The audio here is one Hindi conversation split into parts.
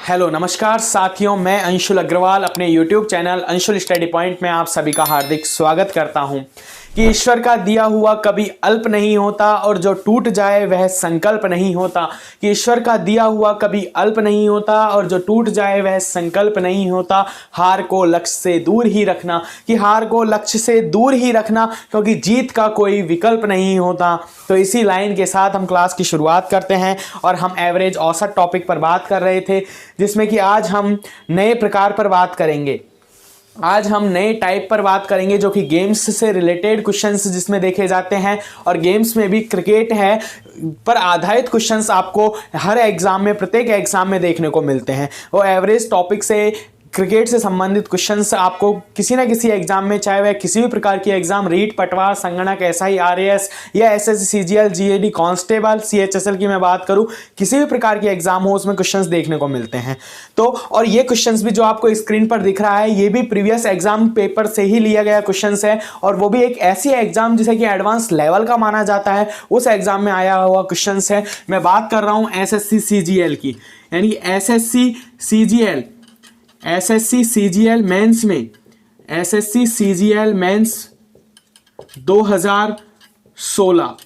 हेलो नमस्कार साथियों, मैं अंशुल अग्रवाल अपने YouTube channel Anshul study point में आप सभी का हार्दिक स्वागत करता हूं कि ईश्वर का दिया हुआ कभी अल्प नहीं होता और जो टूट जाए वह संकल्प नहीं होता। कि ईश्वर का दिया हुआ कभी अल्प नहीं होता और जो टूट जाए वह संकल्प नहीं होता। हार को लक्ष्य से दूर ही रखना, कि हार को लक्ष्य से दूर ही रखना, क्योंकि जीत का कोई विकल्प नहीं होता। तो इसी लाइन के साथ हम क्लास की शुरुआत करते हैं और हम एवरेज औसत टॉपिक पर बात कर रहे थे, जिसमें कि आज हम नए प्रकार पर बात करेंगे। आज हम नए टाइप पर बात करेंगे जो कि गेम्स से रिलेटेड क्वेश्चंस जिसमें देखे जाते हैं, और गेम्स में भी क्रिकेट है पर आधारित क्वेश्चंस आपको हर एग्जाम में, प्रत्येक एग्जाम में देखने को मिलते हैं। वो एवरेज टॉपिक से, क्रिकेट से संबंधित क्वेश्चंस आपको किसी ना किसी एग्जाम में, चाहे वह किसी भी प्रकार की एग्जाम, रीट, पटवार, संगणक, एसआई, आरएएस या SSC, CGL, GAD, constable, CHSL की मैं बात करूं, किसी भी प्रकार की एग्जाम हो उसमें क्वेश्चंस देखने को मिलते हैं। तो और ये क्वेश्चंस भी जो आपको स्क्रीन पर दिख रहा है, ये भी प्रीवियस एग्जाम पेपर से ही लिया गया क्वेश्चंस है, और वो भी एक ऐसी एग्जाम जिसे कि एडवांस लेवल का माना जाता है, उस एग्जाम में आया हुआ क्वेश्चंस है। मैं बात कर रहा हूं एसएससी सीजीएल की, यानी एसएससी सीजीएल मेंस में, SSC CGL mains 2016,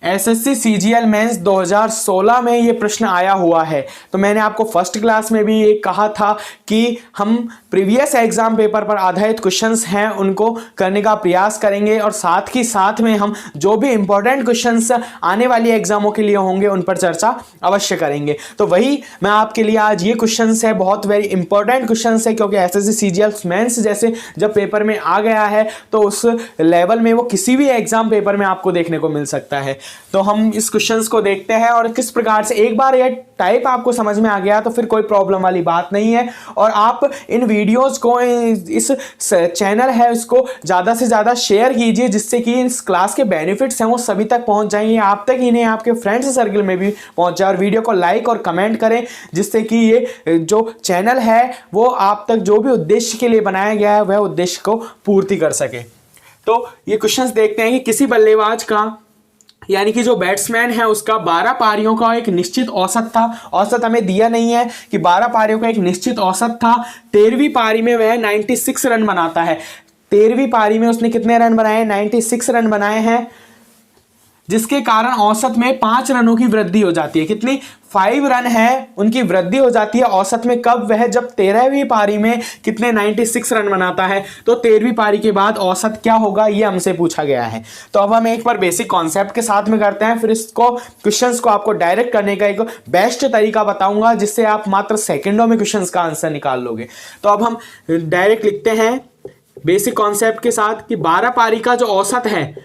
SSC CGL mains 2016 में ये प्रश्न आया हुआ है। तो मैंने आपको फर्स्ट क्लास में भी ये कहा था कि हम प्रीवियस एग्जाम पेपर पर आधारित क्वेश्चंस हैं उनको करने का प्रयास करेंगे, और साथ ही साथ में हम जो भी इंपॉर्टेंट क्वेश्चंस आने वाली एग्जामों के लिए होंगे उन पर चर्चा अवश्य करेंगे। तो वही मैं आपके लिए आज ये क्वेश्चंस है, बहुत वेरी इंपॉर्टेंट क्वेश्चंस है, क्योंकि एसएससी सीजीएल मेंस जैसे जब पेपर में आ गया है तो उस लेवल में वो किसी भी एग्जाम पेपर में आपको देखने को मिल सकता है। तो हम इस क्वेश्चंस को देखते हैं और किस प्रकार से, एक बार ये टाइप आपको समझ में आ गया तो फिर कोई प्रॉब्लम वाली बात नहीं है। और आप इन वीडियोस को, इस चैनल है इसको ज़्यादा से ज़्यादा शेयर कीजिए, जिससे कि इस क्लास के बेनिफिट्स हैं वो सभी तक पहुंच जाएंगे, आप तक ही नहीं आपके फ्रेंड्स सर्कल में भी पहुंच जाए। और वीडियो को लाइक और कमेंट करें, जिससे कि ये जो चैनल है वो आप तक जो भी उद्देश्य के लिए बनाया गया है वह उद्देश्य को पूर्ति कर सके। तो ये क्वेश्चंस देखते हैं कि किसी बल्लेबाज का, यानी कि जो बैट्समैन है उसका 12 पारियों का एक निश्चित औसत था। औसत हमें दिया नहीं है कि 12 पारियों का एक निश्चित औसत था। 13वीं पारी में वह 96 रन बनाता है। 13वीं पारी में उसने कितने रन बनाए? 96 रन बनाए हैं, जिसके कारण औसत में 5 रनों की वृद्धि हो जाती है। कितनी? 5 रन है उनकी वृद्धि हो जाती है औसत में। कब? वह जब 13वीं पारी में कितने 96 रन बनाता है। तो 13वीं पारी के बाद औसत क्या होगा, ये हमसे पूछा गया है। तो अब हम एक बार बेसिक कॉन्सेप्ट के साथ में करते हैं, फिर इसको क्वेश्चंस को आपको डायरेक्ट करने का एक बेस्ट तरीका बताऊंगा, जिससे आप मात्र सेकेंडों में क्वेश्चंस का आंसर निकाल लोगे। तो अब हम डायरेक्ट लिखते हैं बेसिक कॉन्सेप्ट के साथ कि 12 पारी का जो औसत है,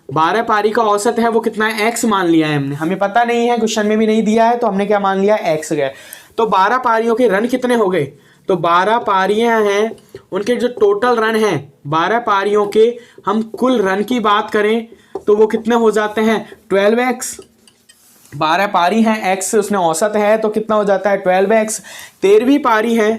12 पारी का औसत है वो कितना है? x मान लिया है हमने, हमें पता नहीं है, क्वेश्चन में भी नहीं दिया है, तो हमने क्या मान लिया? x गए। तो 12 पारियों के रन कितने हो गए? तो 12 पारियां हैं, उनके जो टोटल रन हैं 12 पारियों के, हम कुल रन की बात करें तो वो कितने हो जाते हैं? 12x। 12 पारी हैं, x उसने औसत है तो कितना हो जाता है? 12x। 13वीं पारी है,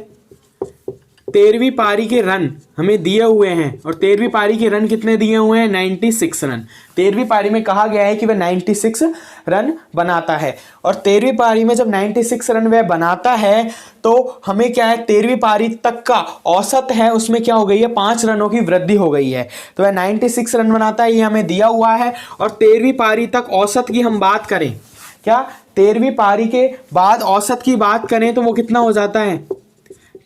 13वीं पारी के रन हमें दिए हुए हैं, और 13वीं पारी के रन कितने दिए हुए हैं? 96 रन। 13वीं पारी में कहा गया है कि वह 96 रन बनाता है, और 13वीं पारी में जब 96 रन वह बनाता है तो हमें क्या है? 13वीं पारी तक का औसत है उसमें क्या हो गई है? 5 रनों की वृद्धि हो गई है। तो वह 96 रन बनाता है, ये हमें दिया हुआ है। और 13वीं पारी तक औसत की हम बात करें, क्या 13वीं पारी के बाद औसत की बात करें तो वो कितना हो जाता है?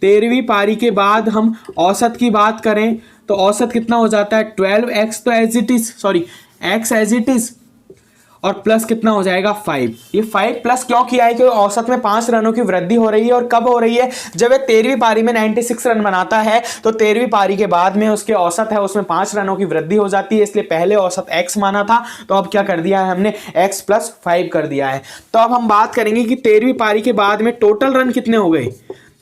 13वीं पारी के बाद हम औसत की बात करें तो औसत कितना हो जाता है? 12x, तो as it is, sorry x as it is, और प्लस कितना हो जाएगा? 5। ये 5 प्लस क्यों किया है? क्योंकि औसत में 5 रनों की वृद्धि हो रही है। और कब हो रही है? जब वह 13वीं पारी में 96 रन बनाता है, तो 13वीं पारी के बाद में उसके औसत है उसमें 5 रनों की वृद्धि हो जाती है, इसलिए पहले औसत x माना था, तो अब क्या कर दिया है हमने? x प्लस 5 कर दिया है। तो अब हम बात करेंगे कि 13वीं पारी के बाद में टोटल रन कितने हो गए।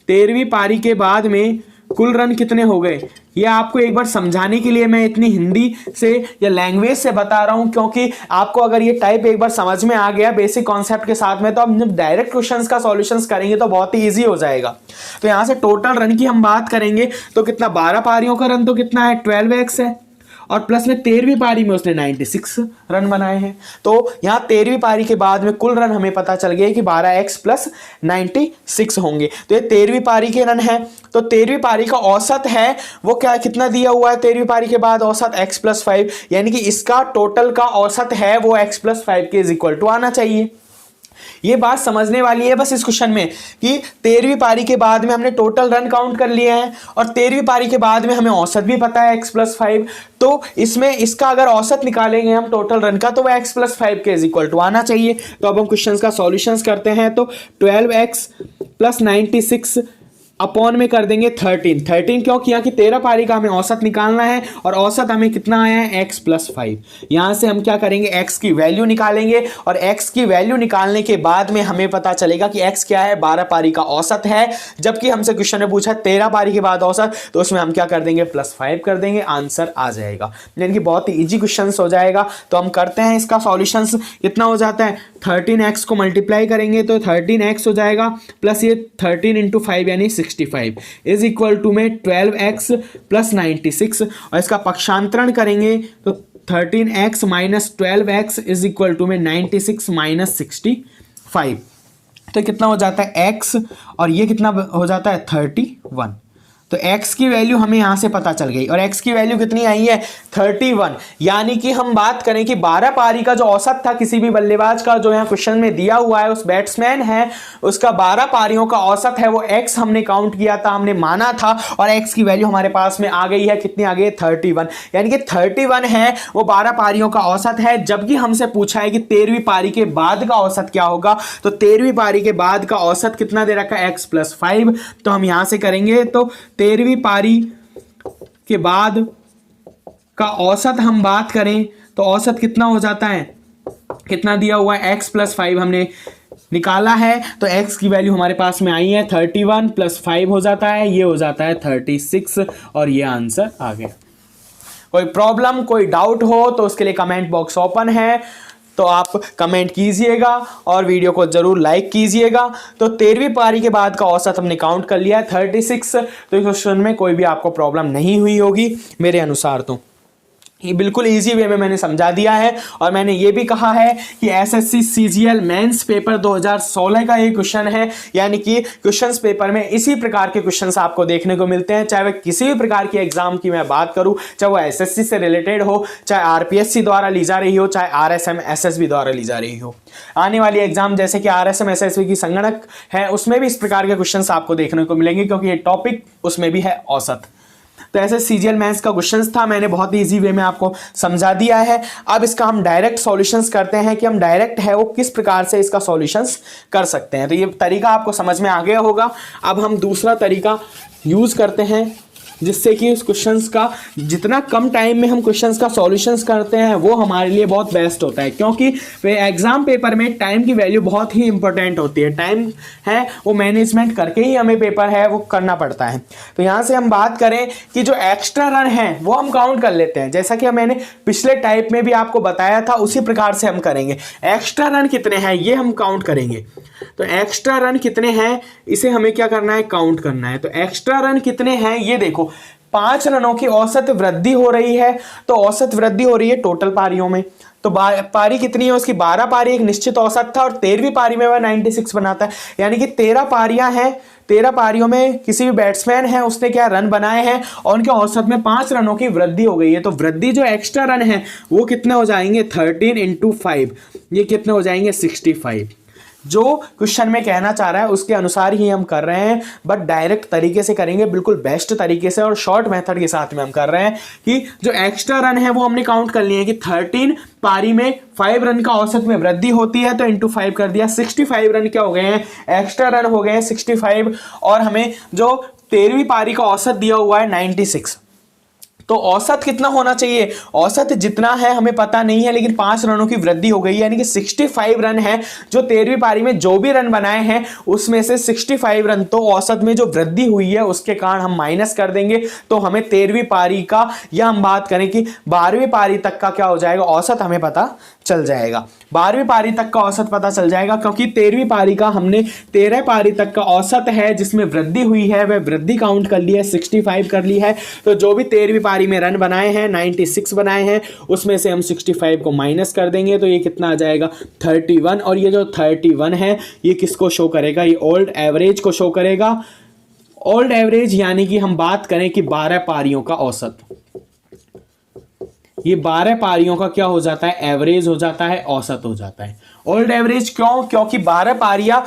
13वीं पारी के बाद में कुल रन कितने हो गए, ये आपको एक बार समझाने के लिए मैं इतनी हिंदी से या लैंग्वेज से बता रहा हूं, क्योंकि आपको अगर ये टाइप एक बार समझ में आ गया बेसिक कॉन्सेप्ट के साथ में, तो अब जब डायरेक्ट क्वेश्चंस का सॉल्यूशंस करेंगे तो बहुत ही इजी हो जाएगा। तो यहां से टोटल रन की हम बात करेंगे तो कितना? 12 पारियों का रन तो कितना है? 12x है। और प्लस में 13वीं पारी में उसने 96 रन बनाए हैं। तो यहाँ 13वीं पारी के बाद में कुल रन हमें पता चल गया कि 12x प्लस 96 होंगे। तो ये 13वीं पारी के रन है। तो 13वीं पारी का औसत है वो क्या कितना दिया हुआ है 13वीं पारी के बाद औसत x प्लस 5, यानी कि इसका टोटल का औसत है वो x प्लस 5 के इक्वल टू आना चाहिए। ये बात समझने वाली है बस इस क्वेश्चन में कि 13वीं पारी के बाद में हमने टोटल रन काउंट कर लिए हैं और 13वीं पारी के बाद में हमें औसत भी पता है x प्लस 5। तो इसमें इसका अगर औसत निकालेंगे हम टोटल रन का तो वह x प्लस 5 के इक्वल टू आना चाहिए। तो अब हम क्वेश्चन का सॉल्यूशंस करते हैं। तो 12x प्लस 96 अपॉन में कर देंगे 13 क्योंकि यहाँ की 13 पारी का हमें औसत निकालना है और औसत हमें कितना आया है x प्लस 5। यहाँ से हम क्या करेंगे x की वैल्यू निकालेंगे और x की वैल्यू निकालने के बाद में हमें पता चलेगा कि x क्या है 12 पारी का औसत है, जबकि हमसे क्वेश्चन ने पूछा 13 पारी के बाद औसत, तो उसमें हम क्या कर देंगे प्लस 5 कर देंगे, आंसर आ जाएगा। यानी कि बहुत ही ईजी क्वेश्चन हो जाएगा। तो हम करते हैं इसका सॉल्यूशन। कितना हो जाता है 13x को मल्टीप्लाई करेंगे तो 13x हो जाएगा प्लस ये 13 इंटू 5 यानी 65 इज इक्वल टू में 12x प्लस 96 और इसका पक्षांतरण करेंगे तो 13x minus 12x is equal to में 96 माइनस 65। तो कितना हो जाता है x और ये कितना हो जाता है 31। तो x की वैल्यू हमें यहां से पता चल गई और x की वैल्यू कितनी आई है 31। यानी कि हम बात करें कि 12 पारी का जो औसत था किसी भी बल्लेबाज का जो यहाँ क्वेश्चन में दिया हुआ है उस बैट्समैन है उसका 12 पारियों का औसत है वो x हमने काउंट किया था, हमने माना था और x की वैल्यू हमारे पास में आ गई है। कितनी आ गई है 31। यानी कि 31 है वो 12 पारियों का औसत है, जबकि हमसे पूछा है कि 13वीं पारी के बाद का औसत क्या होगा। तो 13वीं पारी के बाद का औसत कितना दे रखा है x प्लस 5। तो हम यहां से करेंगे तो 13वीं पारी के बाद का औसत हम बात करें तो औसत कितना हो जाता है, कितना दिया हुआ है x प्लस 5 हमने निकाला है। तो x की वैल्यू हमारे पास में आई है 31 प्लस 5 हो जाता है, ये हो जाता है 36 और ये आंसर आ गया। कोई प्रॉब्लम कोई डाउट हो तो उसके लिए कमेंट बॉक्स ओपन है, तो आप कमेंट कीजिएगा और वीडियो को जरूर लाइक कीजिएगा। तो 13वीं पारी के बाद का औसत हमने काउंट कर लिया है 36। तो इस क्वेश्चन में कोई भी आपको प्रॉब्लम नहीं हुई होगी मेरे अनुसार। तो ये बिल्कुल इजी वे में मैंने समझा दिया है और मैंने ये भी कहा है कि एसएससी सीजीएल मेंस पेपर 2016 का ये क्वेश्चन है, यानी कि क्वेश्चंस पेपर में इसी प्रकार के क्वेश्चंस आपको देखने को मिलते हैं, चाहे वह किसी भी प्रकार के एग्जाम की मैं बात करूं, चाहे वो एसएससी से रिलेटेड हो, चाहे आरपीएससी द्वारा ली जा रही हो, चाहे आरएसएम एसएसबी द्वारा ली जा रही हो। आने वाली एग्जाम जैसे कि आरएसएम एसएसबी की संगणक है उसमें भी इस प्रकार के क्वेश्चंस आपको देखने को मिलेंगे, क्योंकि ये टॉपिक उसमें भी है औसत। तो ऐसे सीजीएल मैथ्स का क्वेश्चंस था, मैंने बहुत ही इजी वे में आपको समझा दिया है। अब इसका हम डायरेक्ट सॉल्यूशंस करते हैं कि हम डायरेक्ट है वो किस प्रकार से इसका सॉल्यूशंस कर सकते हैं। तो ये तरीका आपको समझ में आ गया होगा। अब हम दूसरा तरीका यूज करते हैं जिससे कि उस क्वेश्चंस का जितना कम टाइम में हम क्वेश्चंस का सॉल्यूशंस करते हैं वो हमारे लिए बहुत बेस्ट होता है, क्योंकि एग्जाम पेपर में टाइम की वैल्यू बहुत ही इंपॉर्टेंट होती है। टाइम है वो मैनेजमेंट करके ही हमें पेपर है वो करना पड़ता है। तो यहाँ से हम बात करें कि जो एक्स्ट्रा रन है वो हम काउंट कर लेते हैं, जैसा कि मैंने पिछले टाइप में भी आपको बताया था उसी प्रकार से हम करेंगे। एक्स्ट्रा रन कितने हैं ये हम काउंट करेंगे। तो एक्स्ट्रा रन कितने हैं इसे हमें क्या करना है, काउंट करना है। तो एक्स्ट्रा रन कितने हैं ये देखो, 5 रनों की औसत वृद्धि हो रही है। तो औसत वृद्धि हो रही है टोटल पारियों में। तो पारी कितनी है उसकी 12 पारी एक निश्चित औसत था और 13वीं पारी में वह 96 बनाता है, यानी कि 13 पारियां हैं। 13 पारियों में किसी भी बैट्समैन है उसने क्या रन बनाए हैं और उनके औसत में 5 रनों की वृद्धि हो गई है। तो वृद्धि जो एक्स्ट्रा रन है वो कितने हो जाएंगे 13 इंटू 5, ये कितने हो जाएंगे 65। जो क्वेश्चन में कहना चाह रहा है उसके अनुसार ही हम कर रहे हैं, बट डायरेक्ट तरीके से करेंगे, बिल्कुल बेस्ट तरीके से और शॉर्ट मेथड के साथ में हम कर रहे हैं कि जो एक्स्ट्रा रन है वो हमने काउंट कर लिए हैं कि 13 पारी में 5 रन का औसत में वृद्धि होती है, तो इंटू 5 कर दिया। 65 रन क्या हो गए हैं, एक्स्ट्रा रन हो गए हैं 65। और हमें जो 13वीं पारी का औसत दिया हुआ है 96। तो औसत कितना होना चाहिए, औसत जितना है हमें पता नहीं है, लेकिन 5 रनों की वृद्धि हो गई है, यानी कि 65 रन है। जो 13वीं पारी में जो भी रन बनाए हैं उसमें से 65 रन तो औसत में जो वृद्धि हुई है उसके कारण हम माइनस कर देंगे। तो हमें 13वीं पारी का, या हम बात करें कि 12वीं पारी तक का क्या हो जाएगा, औसत हमें पता चल जाएगा। 12वीं पारी तक का औसत पता चल जाएगा, क्योंकि 13वीं पारी का हमने 13 पारी तक का औसत है जिसमें वृद्धि हुई है वह वृद्धि काउंट कर ली है, 65 कर ली है। तो जो भी 13वीं पारी में रन बनाए हैं 96 बनाए हैं, उसमें से हम 65 को माइनस कर देंगे तो ये कितना आ जाएगा 31। और ये जो 31 है ये किसको शो करेगा, ये ओल्ड एवरेज को शो करेगा। ओल्ड एवरेज यानी कि हम बात करें कि 12 पारियों का औसत, ये 12 पारियों का क्या हो जाता है, एवरेज हो जाता है, औसत हो जाता है। ओल्ड एवरेज क्यों, क्योंकि 12 पारियां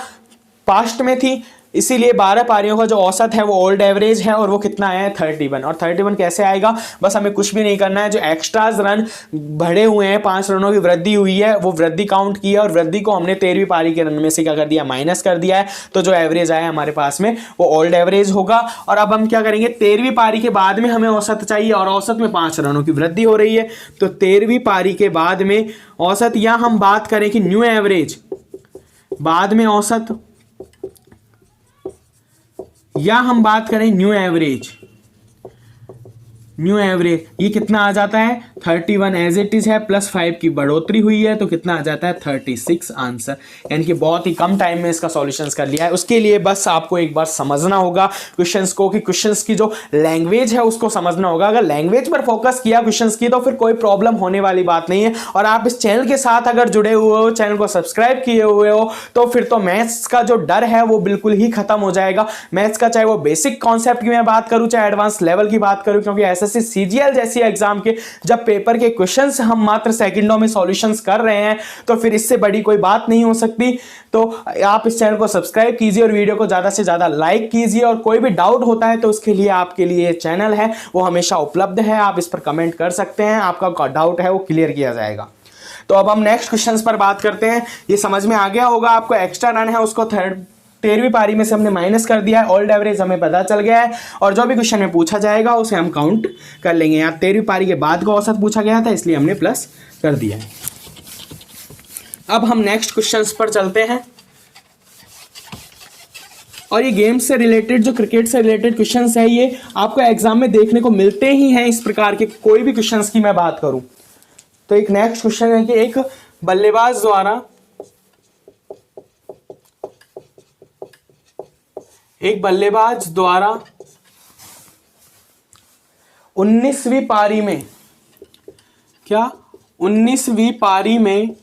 पास्ट में थी, इसीलिए 12 पारियों का जो औसत है वो ओल्ड एवरेज है और वो कितना आया है 31। और 31 कैसे आएगा, बस हमें कुछ भी नहीं करना है, जो एक्स्ट्राज रन बढ़े हुए हैं 5 रनों की वृद्धि हुई है वो वृद्धि काउंट की है और वृद्धि को हमने 13वीं पारी के रन में से क्या कर दिया, माइनस कर दिया है। तो जो एवरेज आया हमारे पास में वो ओल्ड एवरेज होगा। और अब हम क्या करेंगे, 13वीं पारी के बाद में हमें औसत चाहिए और औसत में 5 रनों की वृद्धि हो रही है, तो 13वीं पारी के बाद में औसत, या हम बात करें कि न्यू एवरेज, बाद में औसत, या हम बात करें न्यू एवरेज, न्यू एवरेज ये कितना आ जाता है 31 एज इट इज है, प्लस 5 की बढ़ोतरी हुई है तो कितना आ जाता है 36 आंसर। यानी कि बहुत ही कम टाइम में इसका सॉल्यूशंस कर लिया है। उसके लिए बस आपको एक बार समझना होगा क्वेश्चंस को, कि क्वेश्चंस की जो लैंग्वेज है उसको समझना होगा। अगर लैंग्वेज पर फोकस किया क्वेश्चंस की तो फिर कोई प्रॉब्लम होने वाली बात नहीं है। और आप इस चैनल के साथ अगर जुड़े हुए हो, चैनल को सब्सक्राइब किए हुए हो, तो फिर तो मैथ्स का जो डर है वो बिल्कुल ही खत्म हो जाएगा। मैथ्स का चाहे वो बेसिक कॉन्सेप्ट की मैं बात करूं चाहे एडवांस लेवल की बात करूं, क्योंकि एसएससी सीजीएल जैसी एग्जाम के जब पेपर के क्वेश्चंस हम मात्र सेकंडों में सॉल्यूशंस कर रहे हैं तो फिर इससे बड़ी कोई बात नहीं हो सकती। तो आप इस चैनल को सब्सक्राइब कीजिए और वीडियो को ज्यादा से ज्यादा लाइक कीजिए। और कोई भी डाउट होता है तो उसके लिए आपके लिए चैनल है वो हमेशा उपलब्ध है, आप इस पर कमेंट कर सकते हैं, आपका डाउट है वो क्लियर किया जाएगा। तो अब हम नेक्स्ट क्वेश्चंस पर बात करते हैं। ये समझ में आ गया होगा आपको, एक्स्ट्रा रन है उसको 13वीं पारी में से हमने माइनस कर दिया है, ओल्ड एवरेज हमें पता चल गया है और जो भी क्वेश्चन में पूछा जाएगा उसे हम काउंट कर लेंगे। यहाँ 13वीं पारी के बाद का औसत पूछा गया था इसलिए हमने प्लस कर दिया है। अब हम नेक्स्ट क्वेश्चंस पर चलते हैं और ये गेम से रिलेटेड, जो क्रिकेट से रिलेटेड क्वेश्चंस है ये आपको एग्जाम में देखने को मिलते ही हैं। इस प्रकार के कोई भी क्वेश्चंस की मैं बात करूं तो एक नेक्स्ट क्वेश्चन है कि एक बल्लेबाज द्वारा 19वीं पारी में, क्या 19वीं पारी में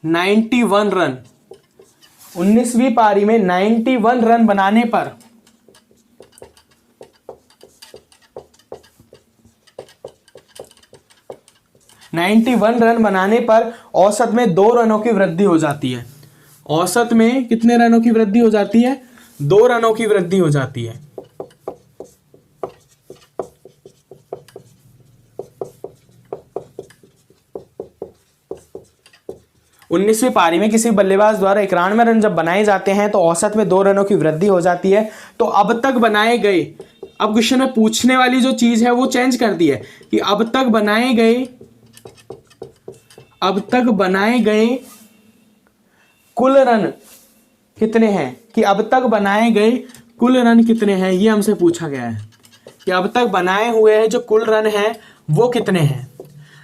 91 रन, 19वीं पारी में 91 रन बनाने पर औसत में 2 रनों की वृद्धि हो जाती है। औसत में कितने रनों की वृद्धि हो जाती है, 2 रनों की वृद्धि हो जाती है। उन्नीसवीं पारी में किसी बल्लेबाज द्वारा 91 रन जब बनाए जाते हैं तो औसत में 2 रनों की वृद्धि हो जाती है। तो अब तक बनाए गए, अब क्वेश्चन में पूछने वाली जो चीज है वो चेंज कर दी है कि अब तक बनाए गए कुल रन कितने हैं, कि अब तक बनाए गए कुल रन कितने हैं, ये हमसे पूछा गया है कि अब तक बनाए हुए हैं जो कुल रन हैं वो कितने हैं।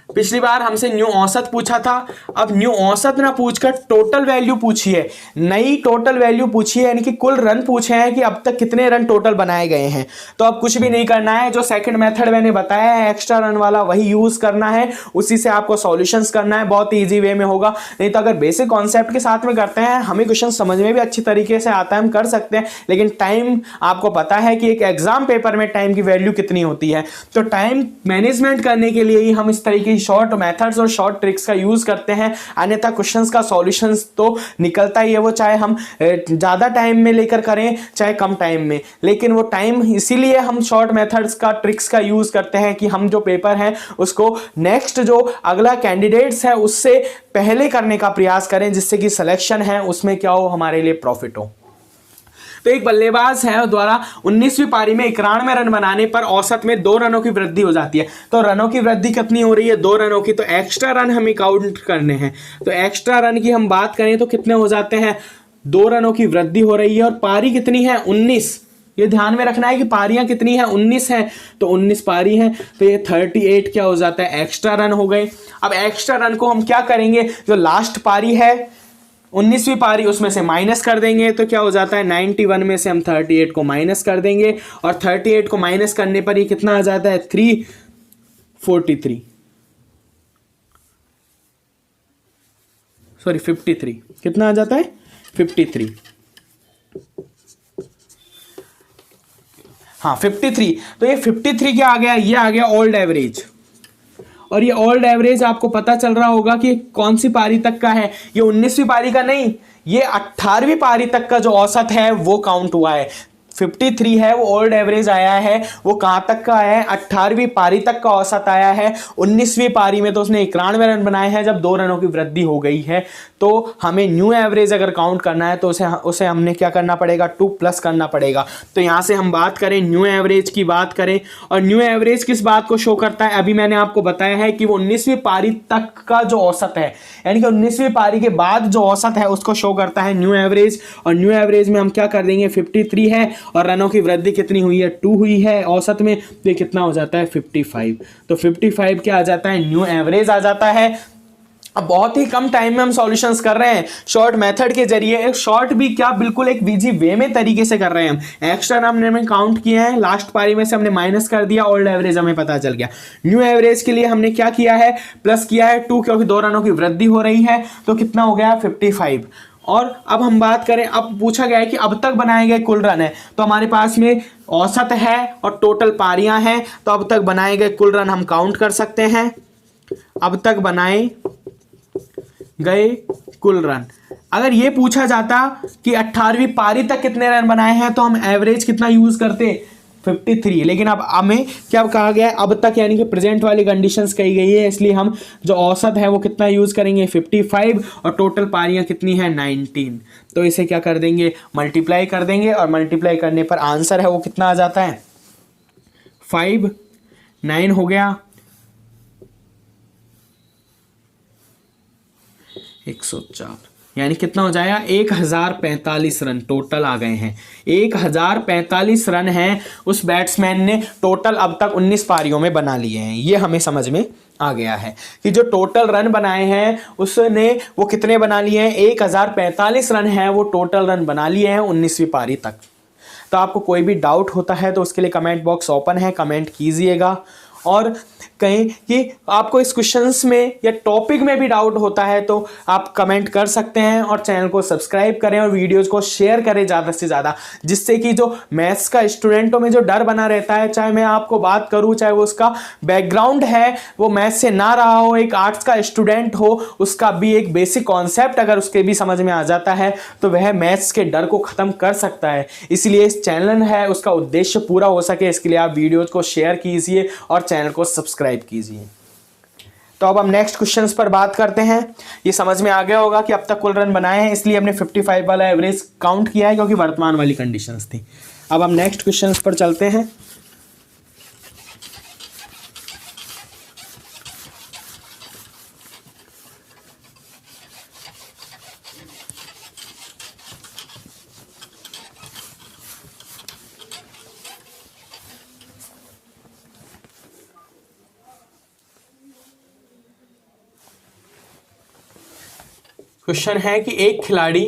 पिछली बार हमसे न्यू औसत पूछा था, अब न्यू औसत ना पूछकर टोटल वैल्यू पूछी है, नई टोटल वैल्यू पूछी है, यानी कि कुल रन पूछे हैं कि अब तक कितने रन टोटल बनाए गए हैं। तो अब कुछ भी नहीं करना है, जो सेकंड मेथड मैंने बताया है एक्स्ट्रा रन वाला वही यूज करना है, उसी से आपको सॉल्यूशंस करना है, बहुत ईजी वे में होगा। नहीं तो अगर बेसिक कॉन्सेप्ट के साथ में करते हैं हमें क्वेश्चन समझ में भी अच्छी तरीके से आता है, हम कर सकते हैं, लेकिन टाइम आपको पता है कि एक एग्जाम पेपर में टाइम की वैल्यू कितनी होती है। तो टाइम मैनेजमेंट करने के लिए ही हम इस तरीके की शॉर्ट मेथड्स और शॉर्ट ट्रिक्स का यूज करते हैं, अन्यथा क्वेश्चंस का सॉल्यूशंस तो निकलता ही है, वो चाहे हम ज्यादा टाइम में लेकर करें चाहे कम टाइम में। लेकिन वो टाइम इसीलिए हम शॉर्ट मेथड्स का ट्रिक्स का यूज करते हैं कि हम जो पेपर है उसको नेक्स्ट जो अगला कैंडिडेट्स है उससे पहले करने का प्रयास करें, जिससे कि सिलेक्शन है उसमें क्या हो, हमारे लिए प्रॉफिट हो। तो एक बल्लेबाज है द्वारा 19वीं पारी में 91 रन बनाने पर औसत में 2 रनों की वृद्धि हो जाती है। तो रनों की वृद्धि कितनी हो रही है, 2 रनों की। तो एक्स्ट्रा रन हमें काउंट करने हैं, तो एक्स्ट्रा रन की हम बात करें तो कितने हो जाते हैं, 2 रनों की वृद्धि हो रही है। और पारी कितनी है, 19, ये ध्यान में रखना है कि पारियां कितनी है, 19 है, तो 19 पारी है, तो ये 38 क्या हो जाता है, एक्स्ट्रा रन हो गए। अब एक्स्ट्रा रन को हम क्या करेंगे, जो लास्ट पारी है 19वीं पारी उसमें से माइनस कर देंगे तो क्या हो जाता है 91 में से हम 38 को माइनस कर देंगे और 38 को माइनस करने पर ये कितना आ जाता है 343 सॉरी 53 कितना आ जाता है 53 हाँ 53। तो ये 53 क्या आ गया, ये आ गया ओल्ड एवरेज। और ये ओल्ड एवरेज आपको पता चल रहा होगा कि कौन सी पारी तक का है, ये 19वीं पारी का नहीं, ये 18वीं पारी तक का जो औसत है वो काउंट हुआ है। 53 है वो ओल्ड एवरेज आया है, वो कहां तक का आया है 18वीं पारी तक का औसत आया है। 19वीं पारी में तो उसने 91 रन बनाए हैं जब 2 रनों की वृद्धि हो गई है। तो हमें न्यू एवरेज अगर काउंट करना है तो उसे हमने क्या करना पड़ेगा 2 प्लस करना पड़ेगा। तो यहां से हम बात करें न्यू एवरेज की बात करें, और न्यू एवरेज किस बात को शो करता है, अभी मैंने आपको बताया है कि वो 19वीं पारी तक का जो औसत है, यानी कि 19वीं पारी के बाद जो औसत है उसको शो करता है न्यू एवरेज। और न्यू एवरेज में हम क्या कर देंगे 53 है और रनों की वृद्धि कितनी हुई है 2 हुई है औसत में, तो ये कितना हो जाता है 55। तो 55 क्या आ जाता है न्यू एवरेज आ जाता है। अब बहुत ही कम टाइम में हम सॉल्यूशंस कर रहे हैं शॉर्ट मेथड के जरिए, एक शॉर्ट भी क्या बिल्कुल एक इजी वे में तरीके से कर रहे हैं हम। एक्स्ट्रा हमने काउंट किए हैं, लास्ट पारी में से हमने माइनस कर दिया, ओल्ड एवरेज हमें पता चल गया। न्यू एवरेज के लिए हमने क्या किया है प्लस किया है 2, क्योंकि 2 रनों की वृद्धि हो रही है, तो कितना हो गया 55। और अब हम बात करें, अब पूछा गया है कि अब तक बनाए गए कुल रन है, तो हमारे पास में औसत है और टोटल पारियां हैं, तो अब तक बनाए गए कुल रन हम काउंट कर सकते हैं। अब तक बनाए गए कुल रन, अगर ये पूछा जाता कि 18वीं पारी तक कितने रन बनाए हैं तो हम एवरेज कितना यूज करते 53, लेकिन अब हमें क्या कहा गया है अब तक, यानी कि प्रेजेंट वाली कंडीशंस कही गई है, इसलिए हम जो औसत है वो कितना यूज करेंगे 55 और टोटल पारियां कितनी है 19। तो इसे क्या कर देंगे मल्टीप्लाई कर देंगे और मल्टीप्लाई करने पर आंसर है वो कितना आ जाता है 59 हो गया 104, यानी कितना हो जाएगा 1045 रन टोटल आ गए हैं। 1045 रन हैं उस बैट्समैन ने टोटल अब तक 19 पारियों में बना लिए हैं। ये हमें समझ में आ गया है कि जो टोटल रन बनाए हैं उसने वो कितने बना लिए हैं 1045 रन हैं वो टोटल रन बना लिए हैं 19वीं पारी तक। तो आपको कोई भी डाउट होता है तो उसके लिए कमेंट बॉक्स ओपन है, कमेंट कीजिएगा। और कहीं कि आपको इस क्वेश्चंस में या टॉपिक में भी डाउट होता है तो आप कमेंट कर सकते हैं, और चैनल को सब्सक्राइब करें और वीडियोस को शेयर करें ज़्यादा से ज़्यादा, जिससे कि जो मैथ्स का स्टूडेंटों में जो डर बना रहता है, चाहे मैं आपको बात करूं चाहे वो उसका बैकग्राउंड है वो मैथ्स से ना रहा हो, एक आर्ट्स का स्टूडेंट हो, उसका भी एक बेसिक कॉन्सेप्ट अगर उसके भी समझ में आ जाता है तो वह मैथ्स के डर को ख़त्म कर सकता है। इसलिए इस चैनल है उसका उद्देश्य पूरा हो सके, इसके लिए आप वीडियोज़ को शेयर कीजिए और चैनल को सब्सक्राइब कीजिए। तो अब हम नेक्स्ट क्वेश्चंस पर बात करते हैं। ये समझ में आ गया होगा कि अब तक कुल रन बनाए हैं, इसलिए हमने 55 वाला एवरेज काउंट किया है क्योंकि वर्तमान वाली कंडीशंस थी। अब हम नेक्स्ट क्वेश्चंस पर चलते हैं। क्वेश्चन है कि एक खिलाड़ी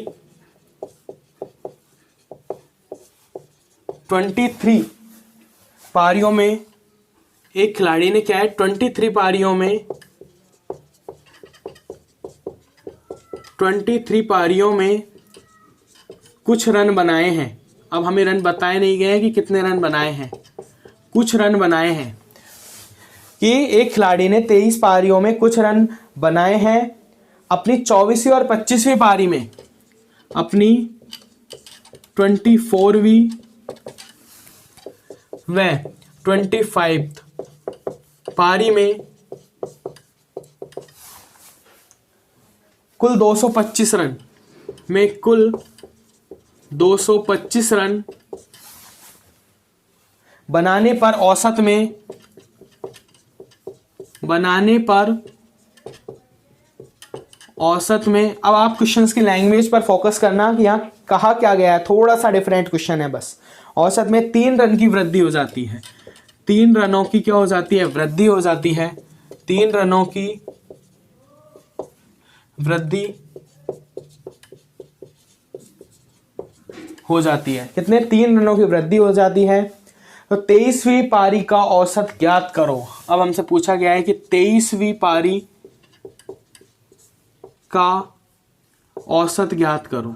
23 पारियों में, एक खिलाड़ी ने क्या है 23 पारियों में 23 पारियों में कुछ रन बनाए हैं। अब हमें रन बताए नहीं गए हैं कि कितने रन बनाए हैं, कुछ रन बनाए हैं कि एक खिलाड़ी ने 23 पारियों में कुछ रन बनाए हैं। अपनी 24वीं और 25वीं पारी में, अपनी 24वीं व 25 पारी में कुल 225 रन में कुल 225 रन बनाने पर औसत में अब आप क्वेश्चंस की लैंग्वेज पर फोकस करना कि यहाँ कहा क्या गया है, थोड़ा सा डिफरेंट क्वेश्चन है बस। औसत में 3 रन की वृद्धि हो जाती है, 3 रनों की क्या हो जाती है वृद्धि हो जाती है, 3 रनों की वृद्धि हो जाती है। कितने? 3 रनों की वृद्धि हो जाती है। तो 23वीं पारी का औसत ज्ञात करो। अब हमसे पूछा गया है कि 23वीं पारी का औसत ज्ञात करो।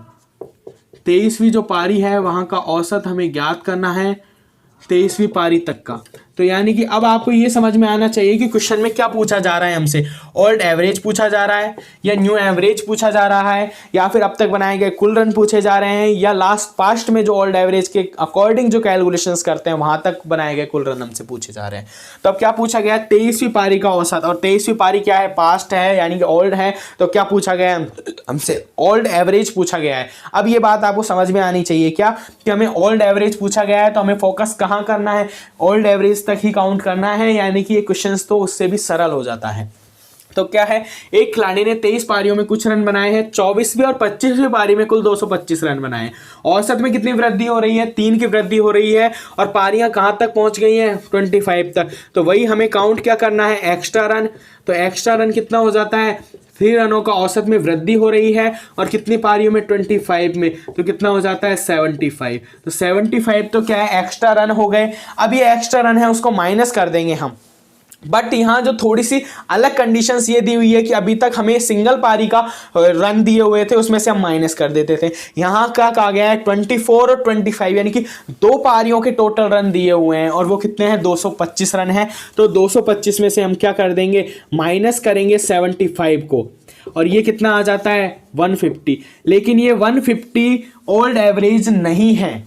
23वीं जो पारी है वहां का औसत हमें ज्ञात करना है, 23वीं पारी तक का। तो यानी कि अब आपको ये समझ में आना चाहिए कि क्वेश्चन में क्या पूछा जा रहा है हमसे। ओल्ड एवरेज पूछा जा रहा है, या न्यू एवरेज पूछा जा रहा है, या फिर अब तक बनाए गए कुल रन पूछे जा रहे हैं, या लास्ट पास्ट में जो ओल्ड एवरेज के अकॉर्डिंग जो कैलकुलेशंस करते हैं वहां तक बनाए गए कुल रन हमसे पूछे जा रहे हैं। तो अब क्या पूछा गया है? 23वीं पारी का औसत। और 23वीं पारी क्या है? पास्ट है, यानी कि ओल्ड है। तो क्या पूछा गया है हमसे? ओल्ड एवरेज पूछा गया है। अब ये बात आपको समझ में आनी चाहिए क्या, कि हमें ओल्ड एवरेज पूछा गया है तो हमें फोकस कहाँ करना है? ओल्ड एवरेज तक ही काउंट करना है, यानी कि ये क्वेश्चंस तो उससे भी सरल हो जाता है। तो क्या है, एक खिलाड़ी ने 23 पारियों में कुछ रन बनाए हैं, 24वीं और 25वीं पारी में कुल 225 रन बनाए। औसत में कितनी वृद्धि हो रही है? 3 की वृद्धि हो रही है। और पारियां कहां तक पहुंच गई हैं? 25 तक। तो वही हमें काउंट क्या करना है? Extra run. तो एक्स्ट्रा रन कितना हो जाता है? 3 रनों का औसत में वृद्धि हो रही है। और कितनी पारियों में? 25 में। तो कितना हो जाता है? 75। तो 75 तो क्या है? एक्स्ट्रा रन हो गए। अब ये एक्स्ट्रा रन है उसको माइनस कर देंगे हम। बट यहाँ जो थोड़ी सी अलग कंडीशंस ये दी हुई है कि अभी तक हमें सिंगल पारी का रन दिए हुए थे, उसमें से हम माइनस कर देते थे। यहाँ क्या कहा गया है? 24 और 25, यानी कि 2 पारियों के टोटल रन दिए हुए हैं, और वो कितने हैं? 225 रन है। तो 225 में से हम क्या कर देंगे? माइनस करेंगे 75 को, और ये कितना आ जाता है? 150। लेकिन ये 150 ओल्ड एवरेज नहीं है।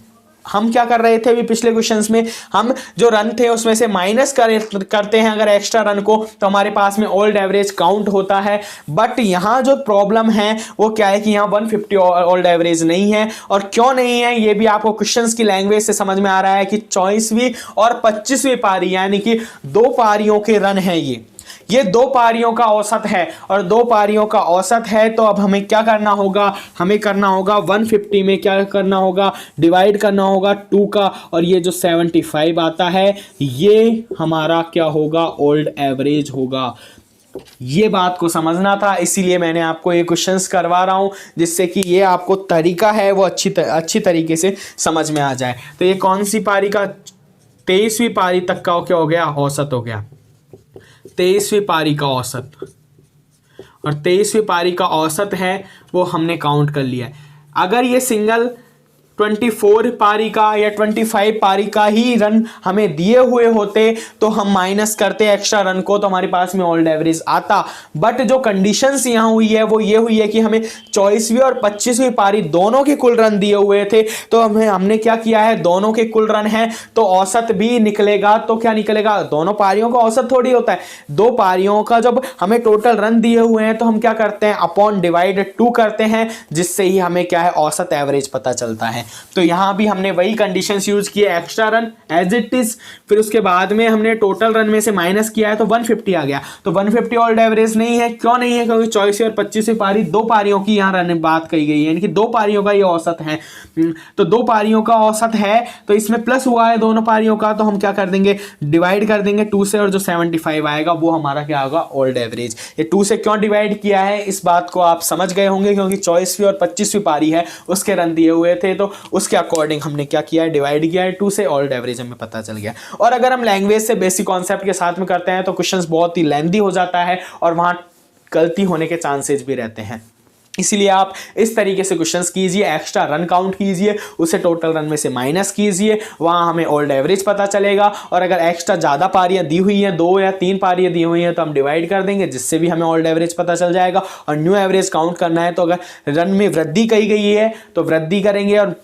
हम क्या कर रहे थे अभी पिछले क्वेश्चंस में? हम जो रन थे उसमें से माइनस करते हैं अगर एक्स्ट्रा रन को, तो हमारे पास में ओल्ड एवरेज काउंट होता है। बट यहाँ जो प्रॉब्लम है वो क्या है कि यहाँ 150 ओल्ड एवरेज नहीं है। और क्यों नहीं है ये भी आपको क्वेश्चंस की लैंग्वेज से समझ में आ रहा है कि 24वीं और 25वीं पारी, यानी कि 2 पारियों के रन है ये 2 पारियों का औसत है। और 2 पारियों का औसत है तो अब हमें क्या करना होगा? हमें करना होगा 150 में क्या करना होगा? डिवाइड करना होगा 2 का, और ये जो 75 आता है ये हमारा क्या होगा? ओल्ड एवरेज होगा। ये बात को समझना था, इसीलिए मैंने आपको ये क्वेश्चंस करवा रहा हूं, जिससे कि ये आपको तरीका है वो अच्छी तरीके से समझ में आ जाए। तो ये कौन सी पारी का? 23वीं पारी तक का क्या हो गया? औसत हो गया। 23वीं पारी का औसत, और 23वीं पारी का औसत है वो हमने काउंट कर लिया है। अगर ये सिंगल 24 पारी का या 25 पारी का ही रन हमें दिए हुए होते तो हम माइनस करते एक्स्ट्रा रन को, तो हमारे पास में ओल्ड एवरेज आता। बट जो कंडीशंस यहाँ हुई है वो ये हुई है कि हमें 24वीं और 25वीं पारी दोनों के कुल रन दिए हुए थे, तो हमने क्या किया है? दोनों के कुल रन है तो औसत भी निकलेगा। तो क्या निकलेगा? दोनों पारियों का औसत थोड़ी होता है, 2 पारियों का जब हमें टोटल रन दिए हुए हैं तो हम क्या करते हैं? अपॉन डिवाइड 2 करते हैं, जिससे ही हमें क्या है? औसत एवरेज पता चलता है। तो यहां भी हमने वही कंडीशंस यूज किए, extra run as it is, फिर उसके बाद में हमने टोटल रन में से माइनस किया है तो 150 आ गया। तो 150 ओल्ड एवरेज नहीं है। क्यों नहीं है? क्योंकि 24वीं और 25वीं पारी 2 पारियों की यहां रन बात कही गई है, यानी कि 2 पारियों का ये औसत है। तो 2 पारियों का औसत है तो इसमें प्लस हुआ है दोनों पारियों का, तो हम क्या कर देंगे? डिवाइड कर देंगे 2 से, और जो 75 आएगा वो हमारा क्या होगा? Old average. ये 2 से क्यों डिवाइड किया है इस बात को आप समझ गए होंगे, क्योंकि 24वीं और 25वीं पारी है उसके रन दिए हुए थे, तो उसके अकॉर्डिंग हमने क्या किया है? डिवाइड किया है 2 से, ओल्ड एवरेज हमें पता चल गया। और अगर हम लैंग्वेज से बेसिक कॉन्सेप्ट के साथ में करते हैं तो क्वेश्चंस बहुत ही लेंथी हो जाता है और वहां गलती होने के चांसेस भी रहते हैं। इसीलिए आप इस तरीके से क्वेश्चंस कीजिए, एक्स्ट्रा रन काउंट कीजिए, उसे टोटल रन में से माइनस कीजिए, वहां हमें ओल्ड एवरेज पता चलेगा। और अगर एक्स्ट्रा ज़्यादा पारियां दी हुई हैं, 2 या 3 पारियां दी हुई हैं, तो हम डिवाइड कर देंगे, जिससे भी हमें ओल्ड एवरेज पता चल जाएगा। और न्यू एवरेज काउंट करना है तो अगर रन में वृद्धि कही गई है तो वृद्धि करेंगे, और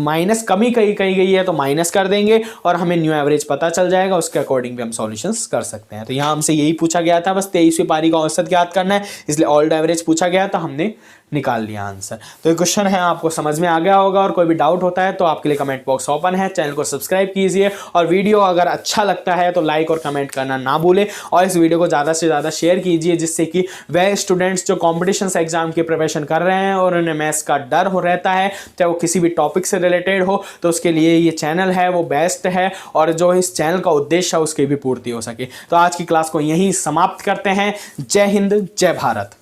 माइनस कमी कही गई है तो माइनस कर देंगे, और हमें न्यू एवरेज पता चल जाएगा। उसके अकॉर्डिंग भी हम सॉल्यूशंस कर सकते हैं। तो यहाँ हमसे यही पूछा गया था, बस 23वीं पारी का औसत ज्ञात करना है, इसलिए ओल्ड एवरेज पूछा गया था, हमने निकाल लिया आंसर। तो ये क्वेश्चन है आपको समझ में आ गया होगा, और कोई भी डाउट होता है तो आपके लिए कमेंट बॉक्स ओपन है। चैनल को सब्सक्राइब कीजिए, और वीडियो अगर अच्छा लगता है तो लाइक और कमेंट करना ना भूलें, और इस वीडियो को ज़्यादा से ज़्यादा शेयर कीजिए, जिससे कि वह स्टूडेंट्स जो कॉम्पिटिशन एग्जाम की प्रिपरेशन कर रहे हैं और उन्हें मैथ्स का डर हो रहता है, चाहे वो किसी भी टॉपिक से रिलेटेड हो, तो उसके लिए ये चैनल है वो बेस्ट है, और जो इस चैनल का उद्देश्य है उसकी भी पूर्ति हो सके। तो आज की क्लास को यहीं समाप्त करते हैं। जय हिंद, जय भारत।